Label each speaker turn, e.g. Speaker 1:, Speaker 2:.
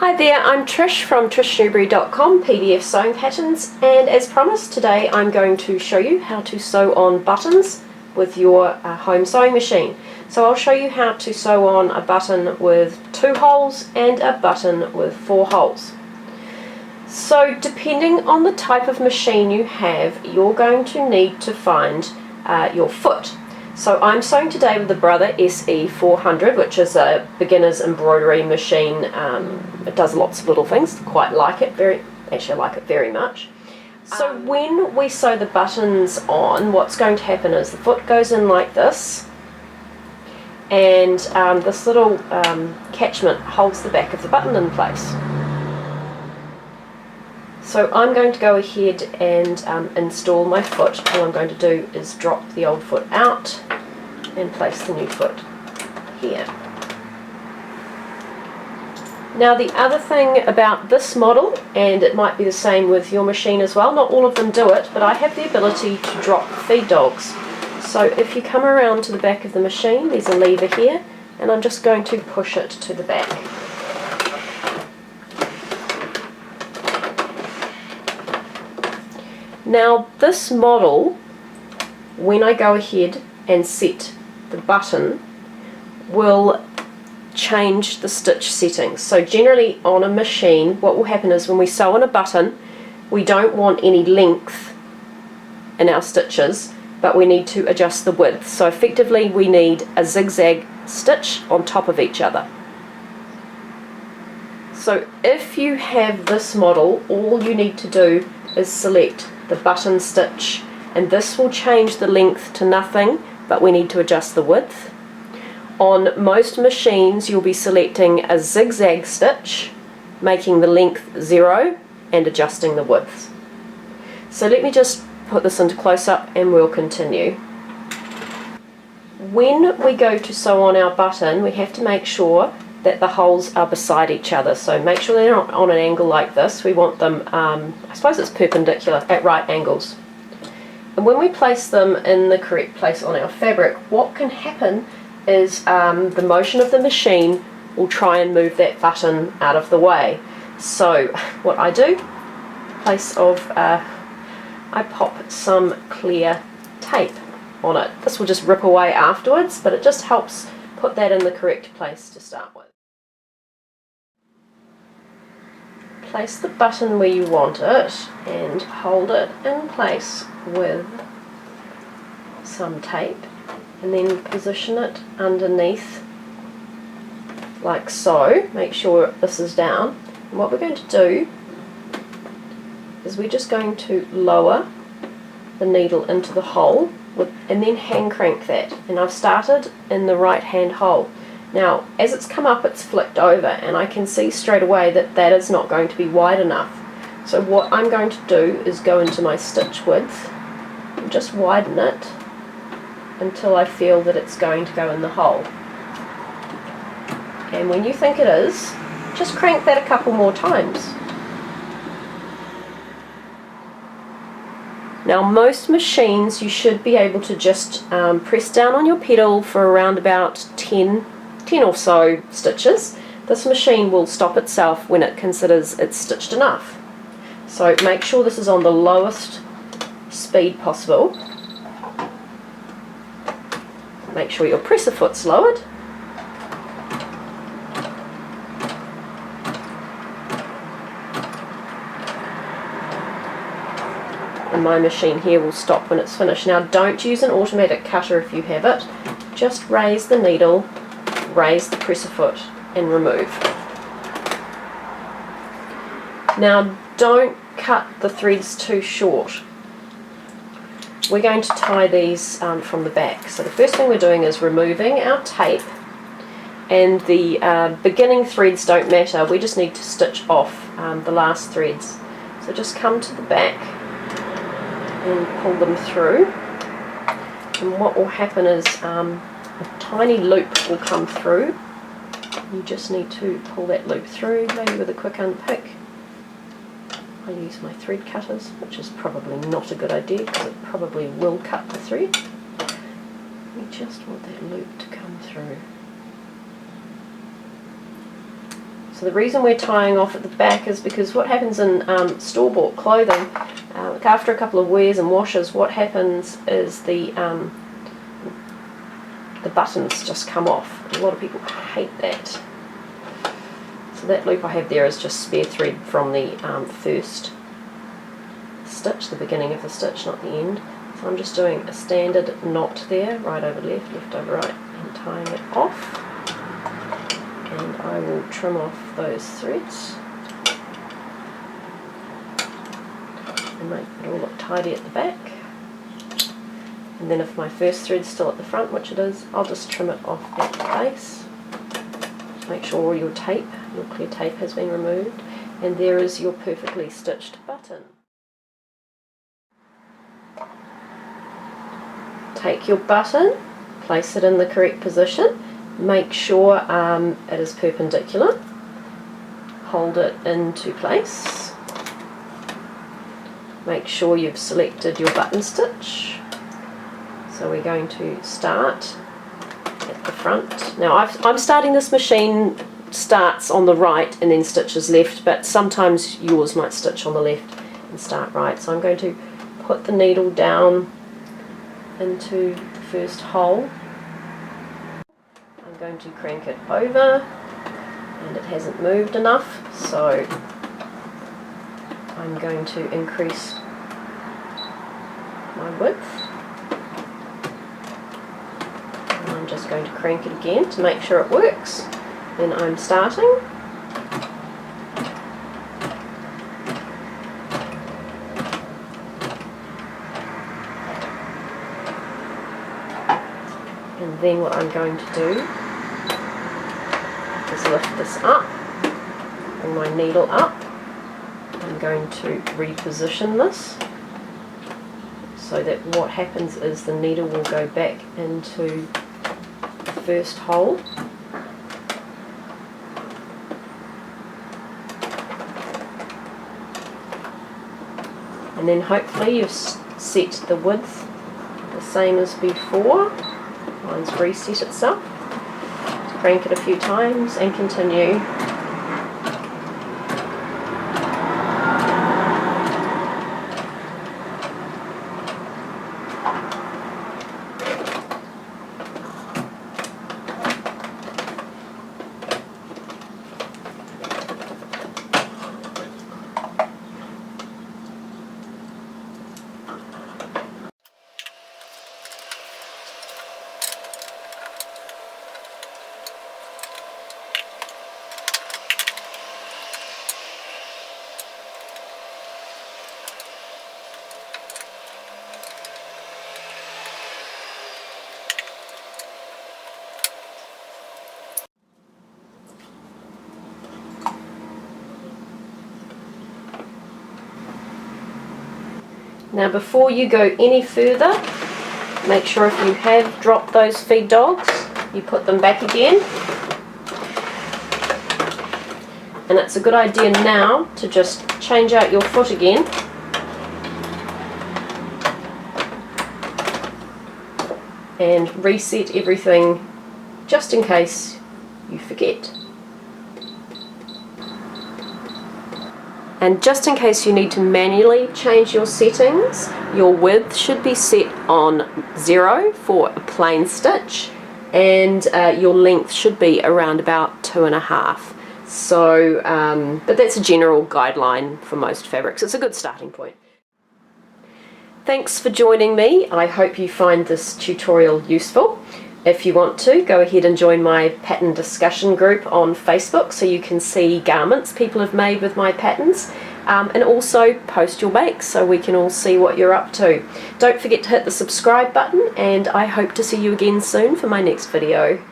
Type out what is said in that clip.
Speaker 1: Hi there, I'm Trish from TrishNewbery.com, PDF sewing patterns, and as promised today I'm going to show you how to sew on buttons with your home sewing machine. So I'll show you how to sew on a button with 2 holes and a button with 4 holes. So depending on the type of machine you have, you're going to need to find your foot. So I'm sewing today with the Brother SE400, which is a beginner's embroidery machine. It does lots of little things. Quite like it. Actually, I like it very much. So when we sew the buttons on, what's going to happen is the foot goes in like this, and this little catchment holds the back of the button in place. So I'm going to go ahead and install my foot. All I'm going to do is drop the old foot out and place the new foot here. Now the other thing about this model, and it might be the same with your machine as well, not all of them do it, but I have the ability to drop feed dogs. So if you come around to the back of the machine, there's a lever here, and I'm just going to push it to the back. Now this model, when I go ahead and set the button, will change the stitch settings. So generally on a machine, what will happen is when we sew on a button, we don't want any length in our stitches, but we need to adjust the width. So effectively we need a zigzag stitch on top of each other. So if you have this model, all you need to do is select the button stitch, and this will change the length to nothing, but we need to adjust the width. On most machines you'll be selecting a zigzag stitch, making the length 0 and adjusting the width. So let me just put this into close-up and we'll continue. When we go to sew on our button, we have to make sure that the holes are beside each other. So make sure they're not on an angle like this. We want them, I suppose it's perpendicular, at right angles. And when we place them in the correct place on our fabric, what can happen is the motion of the machine will try and move that button out of the way. So what I do, in place of, I pop some clear tape on it. This will just rip away afterwards, but it just helps put that in the correct place to start with. Place the button where you want it and hold it in place with some tape, and then position it underneath like so. Make sure this is down, and what we're going to do is we're just going to lower the needle into the hole and then hand crank that, and I've started in the right hand hole. Now as it's come up, it's flicked over, and I can see straight away that that is not going to be wide enough. So what I'm going to do is go into my stitch width and just widen it until I feel that it's going to go in the hole. And when you think it is, just crank that a couple more times. Now most machines you should be able to just press down on your pedal for around about 10 or so stitches. This machine will stop itself when it considers it's stitched enough. So make sure this is on the lowest speed possible. Make sure your presser foot's lowered. And my machine here will stop when it's finished. Now don't use an automatic cutter if you have it. Just raise the needle, raise the presser foot and remove. Now don't cut the threads too short. We're going to tie these from the back. So the first thing we're doing is removing our tape, and the beginning threads don't matter. We just need to stitch off the last threads. So just come to the back and pull them through, and what will happen is a tiny loop will come through. You just need to pull that loop through, maybe with a quick unpick. I use my thread cutters, which is probably not a good idea because it probably will cut the thread. We just want that loop to come through. So the reason we're tying off at the back is because what happens in store-bought clothing, after a couple of wears and washes, what happens is the buttons just come off. A lot of people hate that. So that loop I have there is just spare thread from the first stitch, the beginning of the stitch, not the end. So I'm just doing a standard knot there, right over left, left over right, and tying it off. And I will trim off those threads and make it all look tidy at the back. And then if my first thread's still at the front, which it is, I'll just trim it off at the base. Make sure all your tape, your clear tape, has been removed. And there is your perfectly stitched button. Take your button, place it in the correct position, make sure it is perpendicular, hold it into place, make sure you've selected your button stitch. So we're going to start at the front. Now I'm starting, this machine starts on the right and then stitches left, but sometimes yours might stitch on the left and start right. So I'm going to put the needle down into the first hole. I'm going to crank it over, and it hasn't moved enough, so I'm going to increase my width. I'm just going to crank it again to make sure it works. Then I'm starting. And then what I'm going to do is lift this up, bring my needle up. I'm going to reposition this so that what happens is the needle will go back into the first hole. And then hopefully you've set the width the same as before. Mine's reset itself. Crank it a few times and continue. Now before you go any further, make sure if you have dropped those feed dogs, you put them back again. And it's a good idea now to just change out your foot again. And reset everything just in case you forget. And just in case you need to manually change your settings, your width should be set on 0 for a plain stitch, and your length should be around about 2.5. So, but that's a general guideline for most fabrics. It's a good starting point. Thanks for joining me. I hope you find this tutorial useful. If you want to, go ahead and join my pattern discussion group on Facebook so you can see garments people have made with my patterns, and also post your makes so we can all see what you're up to. Don't forget to hit the subscribe button, and I hope to see you again soon for my next video.